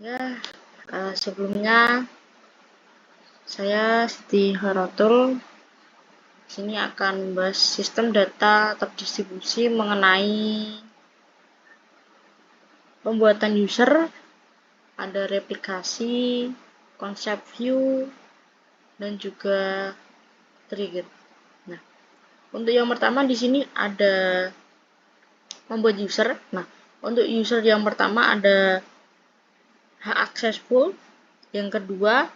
Ya, sebelumnya saya Siti Haratul sini akan membahas sistem data terdistribusi mengenai pembuatan user, ada replikasi, konsep view, dan juga trigger. Nah, untuk yang pertama di sini ada membuat user. Nah, untuk user yang pertama ada accessful, yang kedua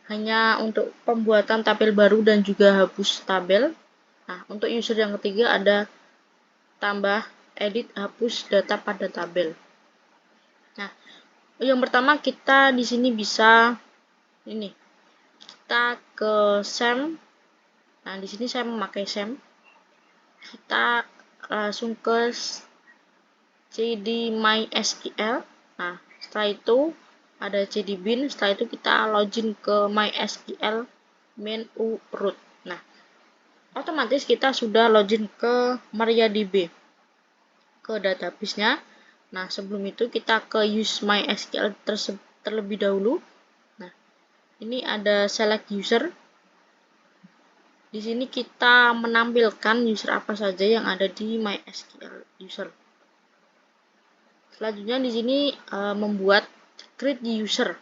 hanya untuk pembuatan tabel baru dan juga hapus tabel. Nah, untuk user yang ketiga ada tambah, edit, hapus data pada tabel. Nah, yang pertama kita di sini bisa kita ke SAM. Nah, di sini saya memakai SAM. Kita langsung ke CD MySQL. Nah, setelah itu ada CD bin. Setelah itu kita login ke MySQL main root. Nah, otomatis kita sudah login ke MariaDB, ke database-nya. Nah, sebelum itu kita ke use MySQL terlebih dahulu. Nah, ini ada select user. Di sini kita menampilkan user apa saja yang ada di MySQL user. Selanjutnya di sini membuat create user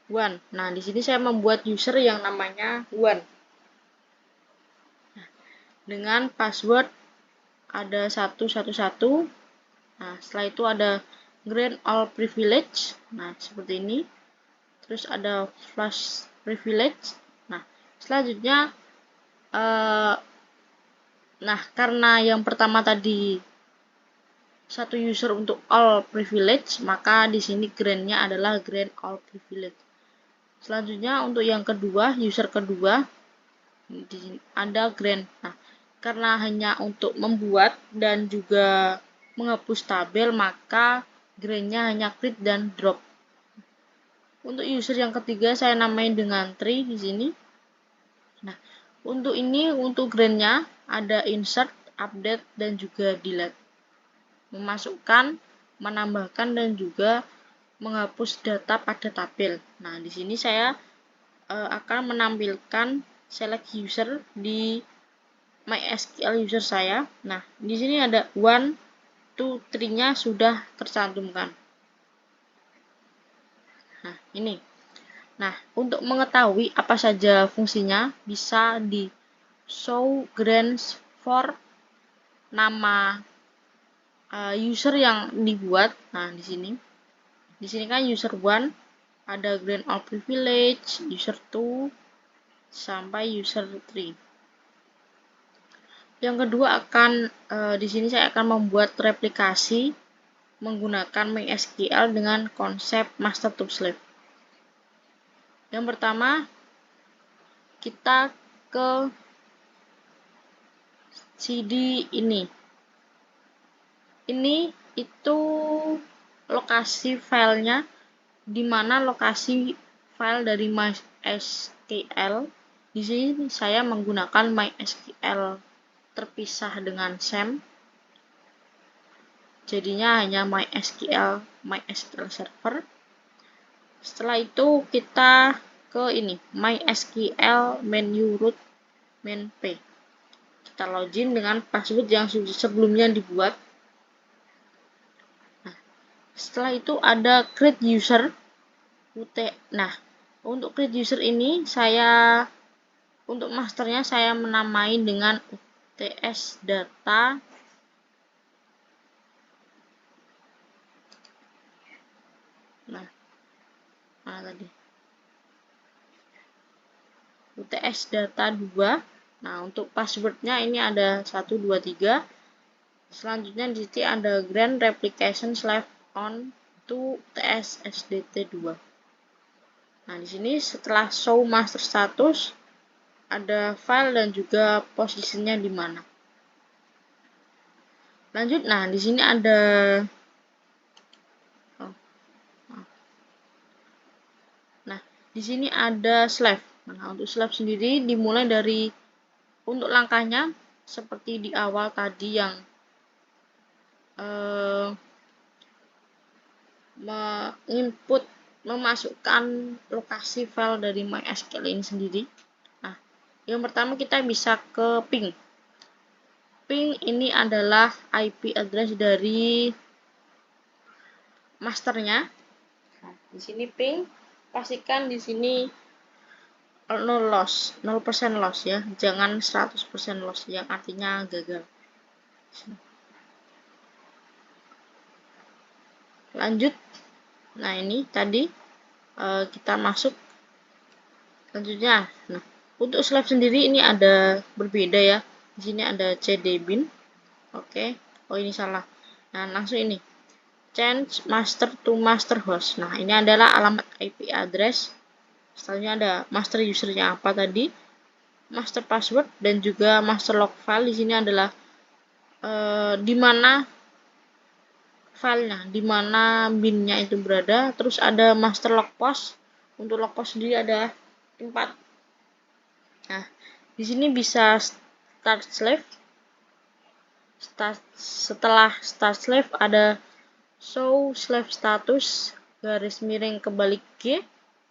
one. Nah, di sini saya membuat user yang namanya one. Nah, dengan password ada 111. Nah, setelah itu ada grant all privilege. Nah, seperti ini. Terus ada flash privilege. Nah, selanjutnya karena yang pertama tadi satu user untuk all privilege, maka di sini grant-nya adalah grant all privilege. Selanjutnya untuk yang kedua, user kedua di sini ada grant. Nah, karena hanya untuk membuat dan juga menghapus tabel, maka grant-nya hanya create dan drop. Untuk user yang ketiga saya namain dengan tree di sini. Nah, untuk grant-nya ada insert, update, dan juga delete. Memasukkan, menambahkan, dan juga menghapus data pada tabel. Nah, di sini saya akan menampilkan select user di MySQL user saya. Nah, di sini ada 1, 2, 3-nya sudah tercantumkan. Nah, ini. Nah, untuk mengetahui apa saja fungsinya, bisa di show grants for nama user yang dibuat. Nah, di sini. Di sini kan user 1 ada grant all privilege, user 2 sampai user 3. Yang kedua di sini saya akan membuat replikasi menggunakan MySQL dengan konsep master to slave. Yang pertama kita ke CD ini. Ini itu lokasi filenya, di mana lokasi file dari MySQL. Di sini saya menggunakan MySQL terpisah dengan SAM. Jadinya hanya MySQL server. Setelah itu kita ke ini MySQL menu root main p. Kita login dengan password yang sebelumnya dibuat. Nah, setelah itu ada create user UT. Nah, untuk create user ini untuk masternya saya menamai dengan UTS data. Nah, mana tadi? UTS data 2. Nah, untuk passwordnya ini ada 1, 2, 3. Selanjutnya di sini ada grant replication slash on to UTS SDT2. Nah, di sini setelah show master status ada file dan juga posisinya di mana. Lanjut, nah di sini ada di sini ada slave. Nah, untuk slave sendiri dimulai dari untuk langkahnya seperti di awal tadi yang memasukkan lokasi file dari MySQL ini sendiri. Nah, yang pertama kita bisa ke ping. Ping ini adalah IP address dari masternya. Nah, di sini ping, pastikan di sini 0 loss, 0% loss ya, jangan 100% loss yang artinya gagal. Lanjut. Nah, ini tadi kita masuk. Selanjutnya, nah, untuk slave sendiri ini ada berbeda ya. Di sini ada cdbin. Oke. Oh, ini salah. Nah, langsung ini. Change master to master host. Nah, ini adalah alamat IP address. Selanjutnya ada master usernya apa tadi, master password, dan juga master log file. Di sini adalah di mana filenya, di mana binnya itu berada. Terus ada master log post. Untuk log post sendiri ada 4. Nah, di sini bisa start slave. Setelah start slave ada show slave status garis miring kebalik G.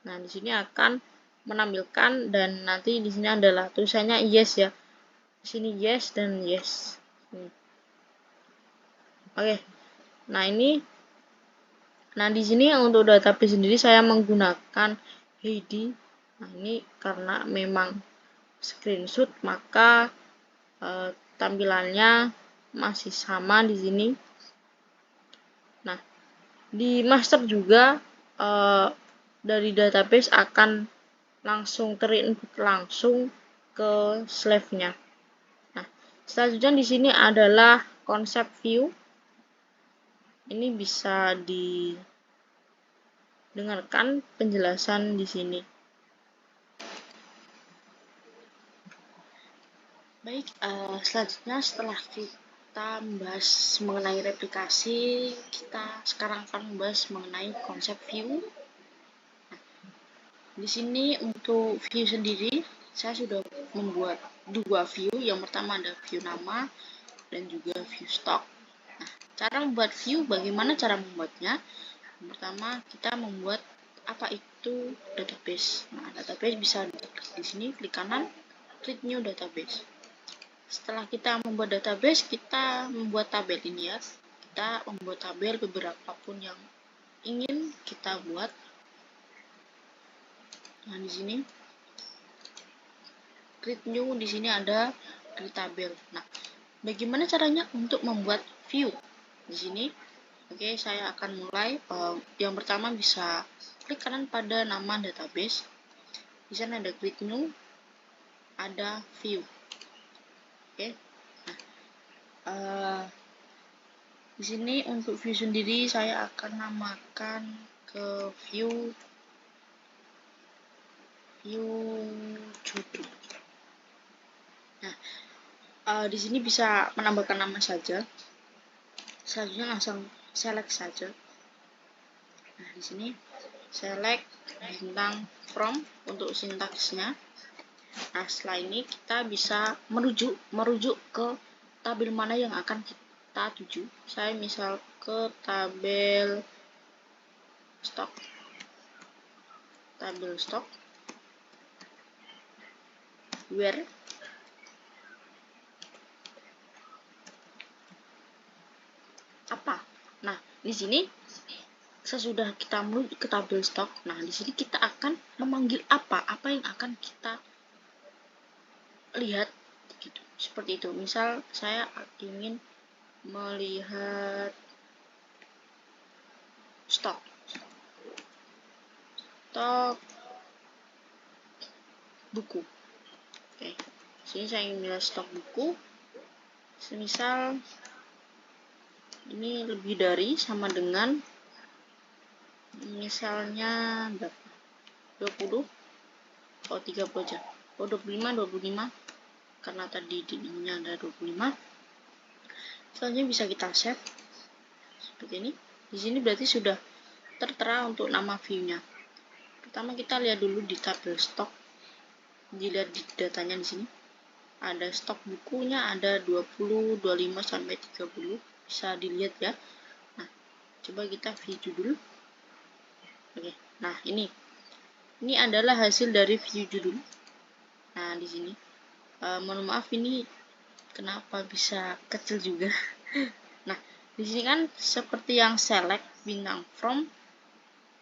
Nah, di sini akan menampilkan, dan nanti di sini adalah tulisannya yes ya. Di sini yes dan yes. Oke. Nah, di sini untuk database sendiri saya menggunakan Heidi. Nah, ini karena memang screenshot, maka tampilannya masih sama di sini. Nah, di master juga dari database akan langsung terinput langsung ke slave-nya. Nah, selanjutnya di sini adalah konsep view. Ini bisa didengarkan penjelasan di sini. Baik, selanjutnya setelah kita membahas mengenai replikasi, kita sekarang akan membahas mengenai konsep view. Nah, di sini untuk view sendiri, saya sudah membuat 2 view. Yang pertama ada view nama dan juga view stock. Nah, cara membuat view, bagaimana cara membuatnya? Yang pertama, kita membuat apa itu database. Nah, database bisa di sini, klik kanan, klik new database. Setelah kita membuat database, kita membuat tabel ini ya. Kita membuat tabel beberapa pun yang ingin kita buat. Nah, di sini create new, di sini ada create tabel. Nah, bagaimana caranya untuk membuat view? Di sini, oke, saya akan mulai. Yang pertama bisa klik kanan pada nama database. Di sana ada create new, ada view. Oke. Nah, di sini untuk view sendiri saya akan namakan ke view judul. Nah, di sini bisa menambahkan nama saja. Selanjutnya langsung select saja. Nah, di sini select bintang from untuk sintaksnya. Nah, setelah ini kita bisa merujuk ke tabel mana yang akan kita tuju. Saya misal ke tabel stock. Where apa? Nah, di sini sesudah kita menuju ke tabel stock, nah di sini kita akan memanggil apa yang akan kita lihat gitu. Seperti itu. Misal saya ingin melihat stok buku. Oke. Sini saya ingin melihat stok buku. Semisal ini lebih dari sama dengan misalnya 20 oh 30 aja. Oh 25 karena tadi di ininya ada 25. Selanjutnya bisa kita save seperti ini. Di sini berarti sudah tertera untuk nama view-nya. Pertama kita lihat dulu di tabel stok. Dilihat di datanya di sini. Ada stok bukunya ada 20, 25 sampai 30. Bisa dilihat ya. Nah, coba kita view judul. Oke, nah ini adalah hasil dari view judul. Nah di sini, mohon maaf ini kenapa bisa kecil juga. Nah di sini kan seperti yang select bintang from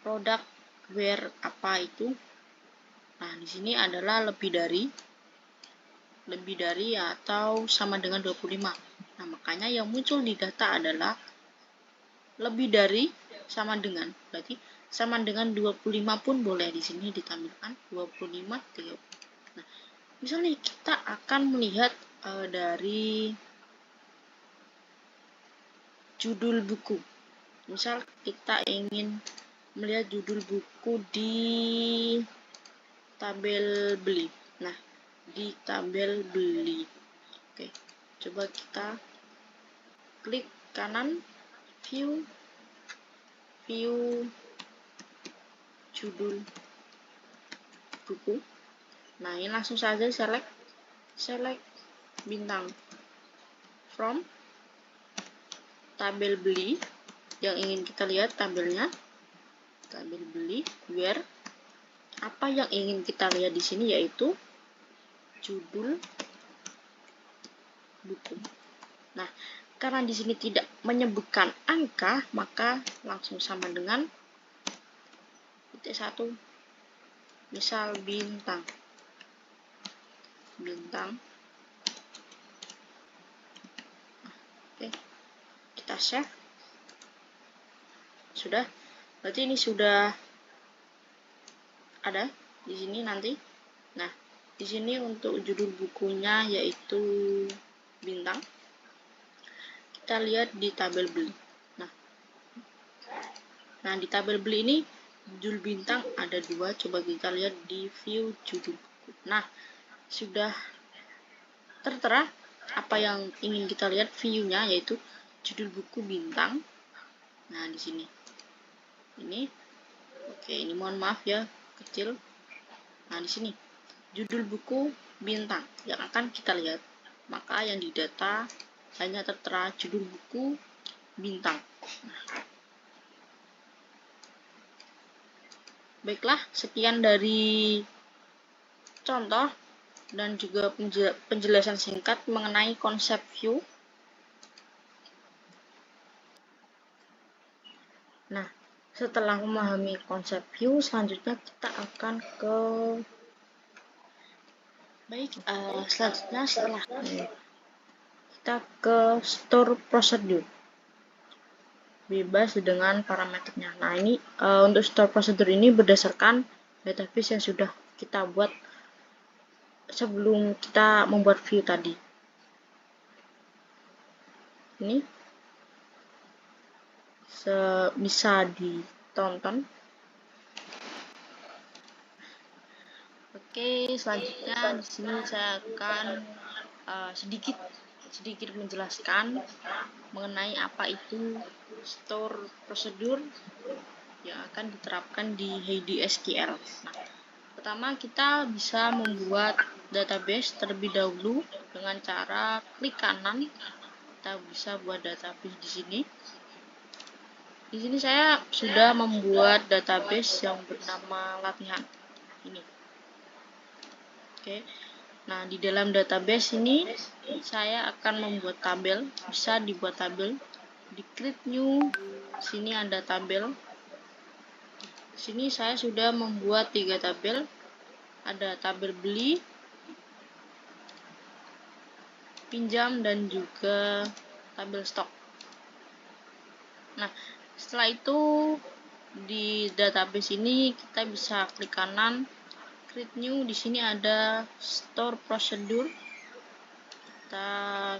product where apa itu. Nah di sini adalah lebih dari atau sama dengan 25. Nah makanya yang muncul di data adalah lebih dari sama dengan, berarti sama dengan 25 pun boleh di sini ditampilkan 25 30. Nah misalnya kita akan melihat dari judul buku. Misal kita ingin melihat judul buku di tabel beli. Nah, di tabel beli. Oke, coba kita klik kanan view judul buku. Nah, ini langsung saja select bintang from tabel beli yang ingin kita lihat tabelnya. Tabel beli where apa yang ingin kita lihat di sini yaitu judul buku. Nah, karena di sini tidak menyebutkan angka, maka langsung sama dengan titik 1. Misal bintang. Oke, kita save. Sudah. Berarti ini sudah ada di sini nanti. Nah, di sini untuk judul bukunya yaitu bintang. Kita lihat di tabel beli. Nah, di tabel beli ini judul bintang ada 2. Coba kita lihat di view judul buku. Nah, sudah tertera apa yang ingin kita lihat view-nya yaitu judul buku bintang. Nah, di sini. Ini. Oke, ini mohon maaf ya, kecil. Nah, di sini judul buku bintang yang akan kita lihat. Maka yang didata hanya tertera judul buku bintang. Nah, baiklah, sekian dari contoh dan juga penjelasan singkat mengenai konsep view. Nah, setelah memahami konsep view, selanjutnya kita akan ke selanjutnya setelah kita ke store procedure. Bebas dengan parameternya. Nah, ini untuk store procedure ini berdasarkan database yang sudah kita buat sebelum kita membuat view tadi. Ini bisa ditonton. Oke, selanjutnya di sini saya akan sedikit menjelaskan mengenai apa itu store procedure yang akan diterapkan di HDSQL. Nah, pertama kita bisa membuat database terlebih dahulu dengan cara klik kanan. Kita bisa buat database di sini. Di sini saya sudah membuat database yang bernama latihan. Ini. Oke. Nah, di dalam database ini saya akan membuat tabel. Bisa dibuat tabel. Di create new. Sini ada tabel. Sini saya sudah membuat 3 tabel. Ada tabel beli, pinjam, dan juga tabel stok. Nah, setelah itu di database ini kita bisa klik kanan, create new. Di sini ada store procedure. Nah,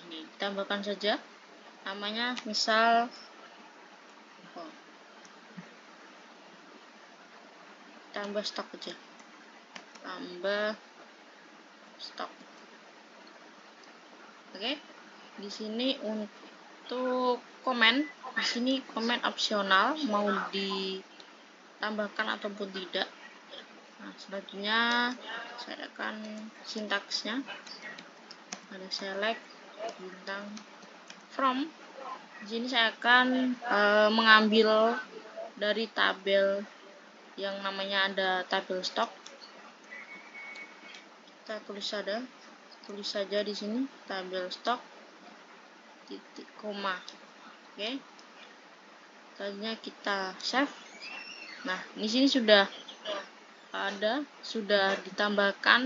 ini ditambahkan saja namanya, misal tambah stok aja. Tambah stok. Oke. Di sini untuk komen, di sini komen opsional mau ditambahkan ataupun tidak. Nah, selanjutnya saya akan sintaksnya. Ada select bintang from. Di sini saya akan mengambil dari tabel yang namanya ada tabel stok. Kita tulis saja di sini tabel stok titik koma. Oke. Selanjutnya kita save. Nah, di sini sudah ditambahkan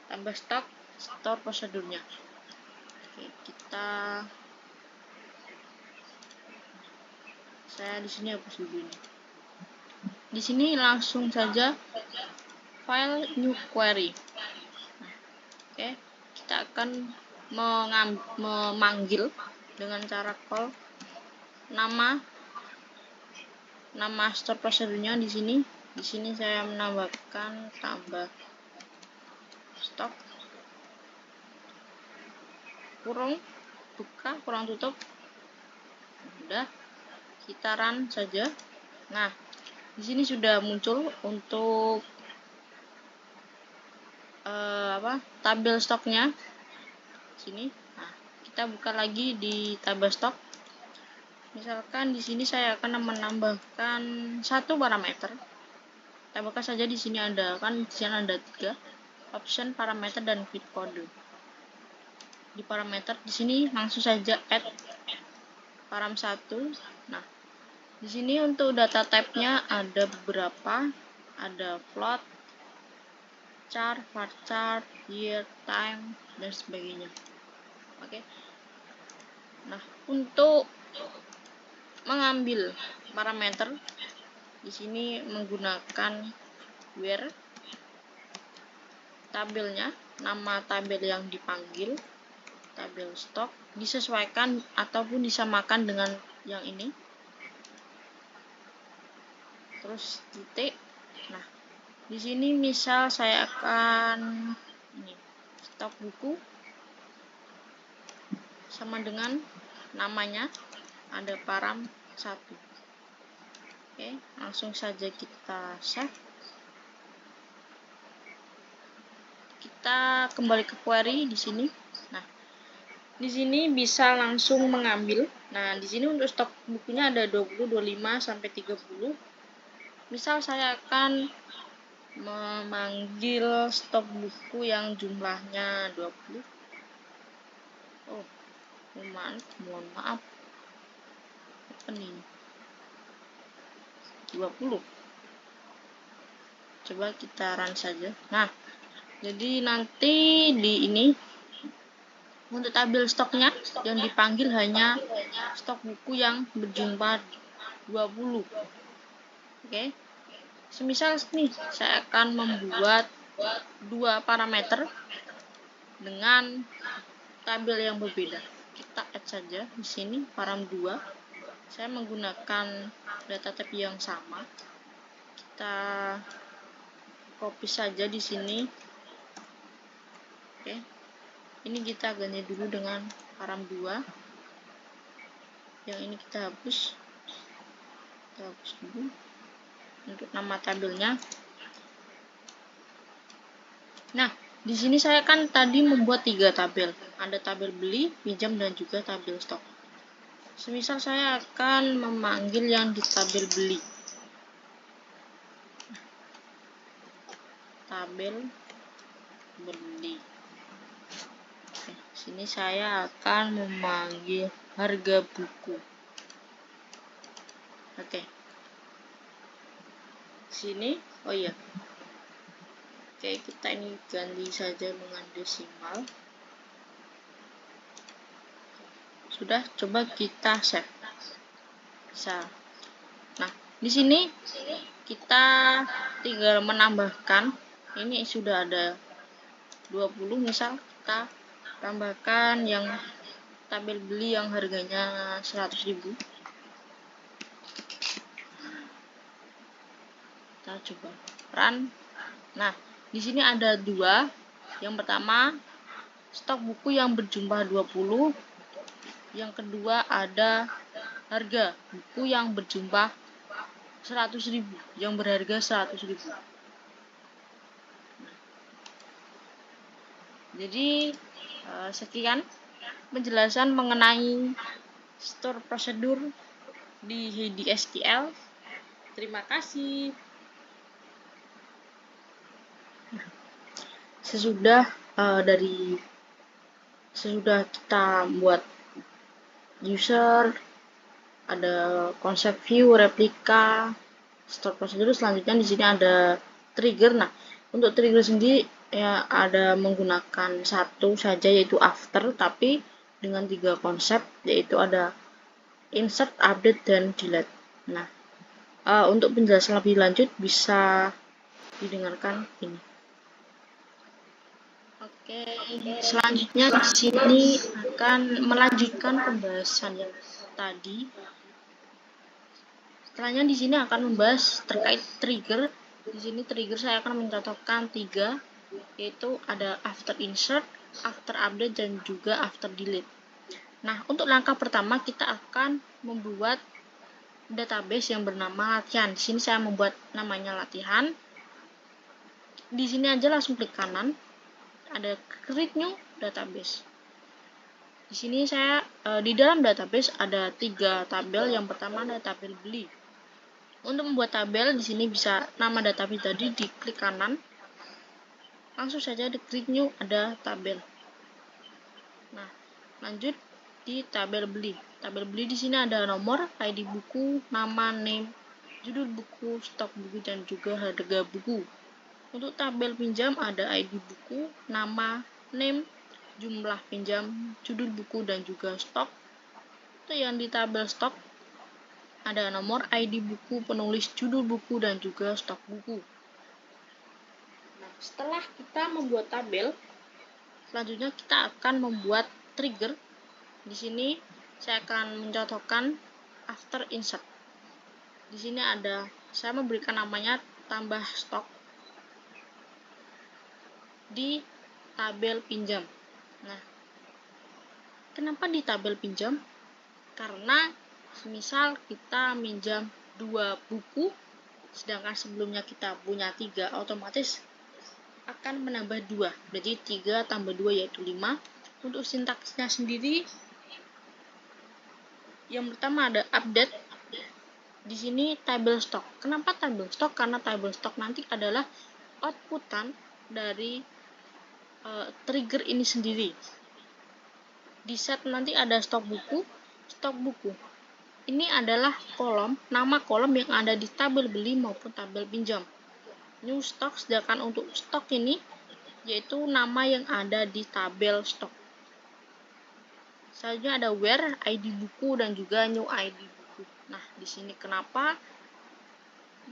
tabel stok store prosedurnya. Oke, saya di sini hapus dulu ini. Di sini langsung saja file new query. Oke, kita akan memanggil dengan cara call nama store procedure-nya di sini. Di sini saya menambahkan tambah stok kurung buka kurang tutup. Udah, kita run saja. Nah, di sini sudah muncul untuk tabel stoknya sini. Nah, kita buka lagi di tabel stok. Misalkan di sini saya akan menambahkan satu parameter. Tambahkan saja di sini ada 3 option, parameter, dan fit kode. Di parameter di sini langsung saja add param 1. Nah, di sini untuk data type-nya ada beberapa, ada float, chart, varchar, year, time, dan sebagainya. Oke. Nah, untuk mengambil parameter di sini menggunakan where tabelnya, nama tabel yang dipanggil, tabel stok, disesuaikan ataupun disamakan dengan yang ini. Terus titik. Nah, di sini misal saya akan stok buku sama dengan namanya ada param 1. Oke, langsung saja kita save. Kita kembali ke query di sini. Nah, di sini bisa langsung mengambil. Nah, di sini untuk stok bukunya ada 20, 25 sampai 30. Misal saya akan memanggil stok buku yang jumlahnya 20. Oh, mohon maaf. Apa nih? 20. Coba kita run saja. Nah, jadi nanti di ini untuk tabel stoknya yang dipanggil hanya stok buku yang berjumlah 20. Oke. Semisal nih saya akan membuat 2 parameter dengan tabel yang berbeda. Kita add saja di sini param 2. Saya menggunakan data type yang sama. Kita copy saja di sini. Oke. Ini kita ganti dulu dengan param 2. Yang ini kita hapus. Kita hapus dulu untuk nama tabelnya. Nah, di sini saya kan tadi membuat 3 tabel. Ada tabel beli, pinjam, dan juga tabel stok. Semisal saya akan memanggil yang di tabel beli. Tabel beli. Oke, sini saya akan memanggil harga buku. Oke. Sini, oh iya. Oke, kita ini ganti saja dengan desimal. Sudah, coba kita save. Bisa. Nah, di sini kita tinggal menambahkan. Ini sudah ada 20, misal kita tambahkan yang tabel beli yang harganya 100.000. Kita coba run. Nah, di sini ada 2. Yang pertama, stok buku yang berjumlah 20. Yang kedua ada harga buku yang berjumlah 100.000, yang berharga 100.000. Jadi sekian penjelasan mengenai store prosedur di HDSQL. Terima kasih. Sesudah kita buat user, ada konsep view, replika, store prosedur, selanjutnya di sini ada trigger. Nah, untuk trigger sendiri ya ada menggunakan satu saja yaitu after, tapi dengan 3 konsep yaitu ada insert, update, dan delete. Nah, untuk penjelasan lebih lanjut bisa didengarkan ini. Oke, selanjutnya di sini akan melanjutkan pembahasan yang tadi. Setelahnya di sini akan membahas terkait trigger. Di sini trigger saya akan mencontohkan 3, yaitu ada after insert, after update, dan juga after delete. Nah, untuk langkah pertama kita akan membuat database yang bernama latihan. Di sini saya membuat namanya latihan. Di sini aja langsung klik kanan, ada create new database. Di sini saya di dalam database ada 3 tabel. Yang pertama ada tabel beli. Untuk membuat tabel di sini bisa nama database tadi diklik kanan, langsung saja di create new ada tabel. Nah, lanjut di tabel beli. Tabel beli di sini ada nomor, ID buku, nama, name, judul buku, stok buku, dan juga harga buku. Untuk tabel pinjam ada ID buku, nama, name, jumlah pinjam, judul buku, dan juga stok. Untuk yang di tabel stok ada nomor, ID buku, penulis, judul buku, dan juga stok buku. Nah, setelah kita membuat tabel, selanjutnya kita akan membuat trigger. Di sini saya akan mencontohkan after insert. Di sini saya memberikan namanya tambah stok di tabel pinjam. Nah, kenapa di tabel pinjam? Karena misal kita minjam 2 buku, sedangkan sebelumnya kita punya 3, otomatis akan menambah 2. Berarti 3 tambah 2 yaitu 5. Untuk sintaksnya sendiri, yang pertama ada update. Di sini tabel stok. Kenapa tabel stok? Karena tabel stok nanti adalah outputan dari trigger ini sendiri. Di set nanti ada stok buku, stok buku. Ini adalah nama kolom yang ada di tabel beli maupun tabel pinjam. New stock, sedangkan untuk stok ini yaitu nama yang ada di tabel stok. Selanjutnya ada where, ID buku, dan juga new ID buku. Nah, di sini kenapa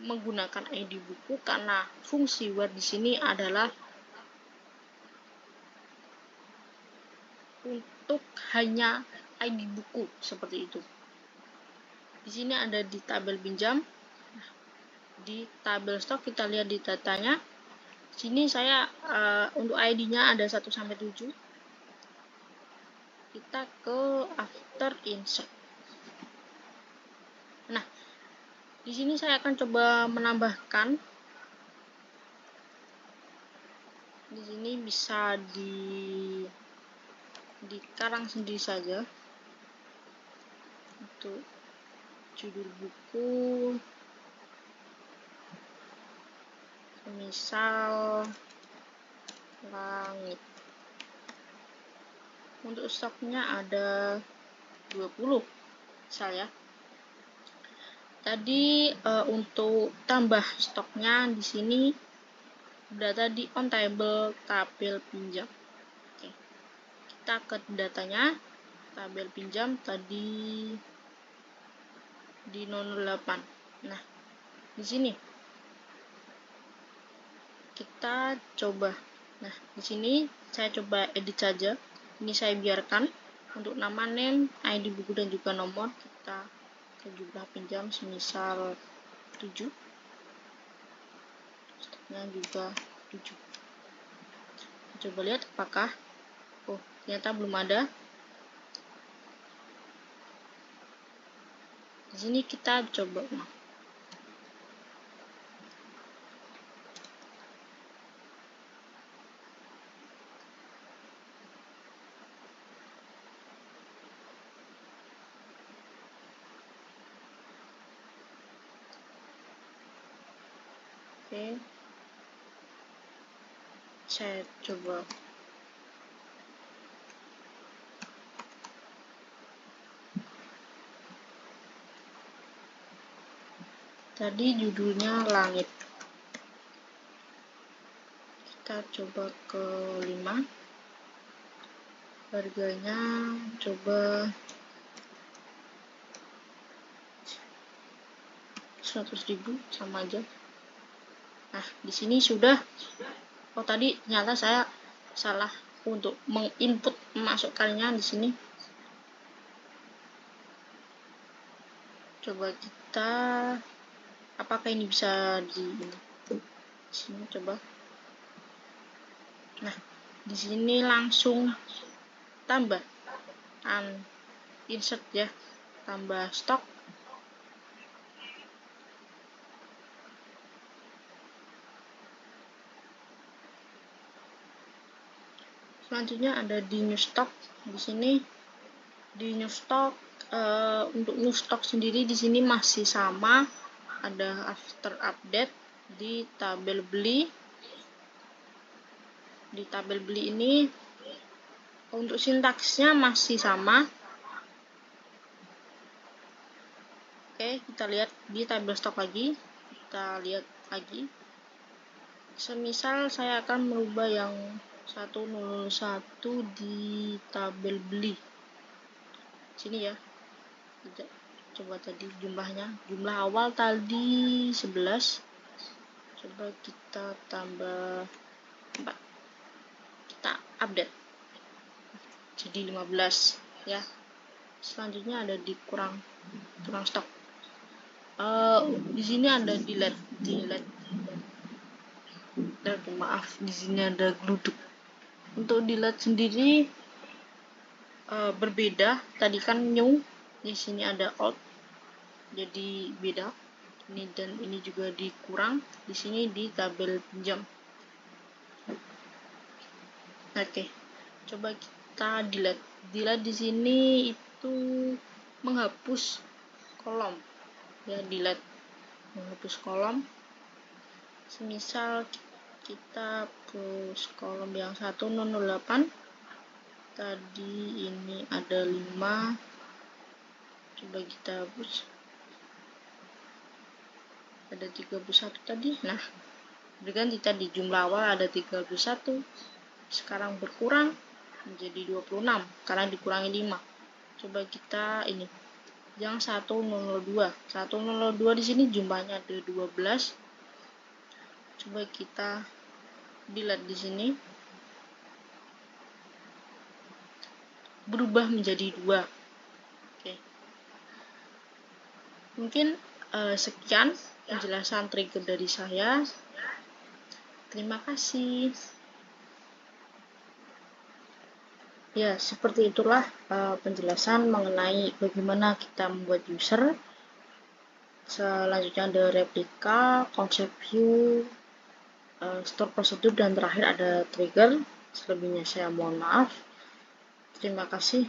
menggunakan ID buku? Karena fungsi where di sini adalah untuk hanya ID buku seperti itu. Di sini ada di tabel pinjam. Di tabel stok kita lihat di datanya. Sini saya untuk ID-nya ada 1 sampai 7. Kita ke after insert. Nah, di sini saya akan coba menambahkan. Di sini bisa dikarang sendiri saja. Untuk judul buku, misal langit. Untuk stoknya ada 20 misalnya. Tadi untuk tambah stoknya di sini data di on table tabel pinjam. Oke. Kita ke datanya, tabel pinjam tadi di 08. Nah, di sini kita coba. Nah, di sini saya coba edit saja. Ini saya biarkan untuk nama, name, ID buku, dan juga nomor. Kita ke jumlah pinjam semisal 7. Stoknya juga 7. Coba lihat apakah ternyata belum ada. Di sini kita coba. Oke, saya coba tadi judulnya langit, kita coba ke 5, harganya coba 100.000 sama aja. Nah, di sini sudah. Oh, tadi ternyata saya salah untuk menginput masukkannya di sini. Coba kita, apakah ini bisa di sini coba. Nah, di sini langsung tambah insert ya, tambah stok. Selanjutnya ada di new stock. Di sini di new stock, untuk new stock sendiri di sini masih sama, ada after update di tabel beli. Di tabel beli ini untuk sintaksnya masih sama. Oke, kita lihat di tabel stok lagi. Kita lihat lagi. Semisal saya akan merubah yang 101 di tabel beli. Sini ya. Coba tadi jumlah awal tadi 11. Coba kita tambah 4. Kita update. Jadi 15 ya. Selanjutnya ada di kurang stok. Di sini ada delete. Maaf, di sini ada gluduk. Untuk delete sendiri berbeda. Tadi kan new, di sini ada old, jadi beda. Ini dan ini juga dikurang. Di sini di tabel pinjam. Oke, coba kita delete. Delete di sini itu menghapus kolom. Ya, delete menghapus kolom. Semisal kita hapus kolom yang 1008. Tadi ini ada 5, coba kita hapus, ada 31 tadi. Nah, berganti tadi jumlah awal ada 31, sekarang berkurang menjadi 26 karena dikurangi 5. Coba kita ini yang 102 di sini jumlahnya ada 12. Coba kita delete di sini, berubah menjadi 2. Oke. Mungkin sekian penjelasan trigger dari saya. Terima kasih. Ya, seperti itulah penjelasan mengenai bagaimana kita membuat user. Selanjutnya ada replika, konsep view, store prosedur, dan terakhir ada trigger. Selebihnya saya mohon maaf. Terima kasih.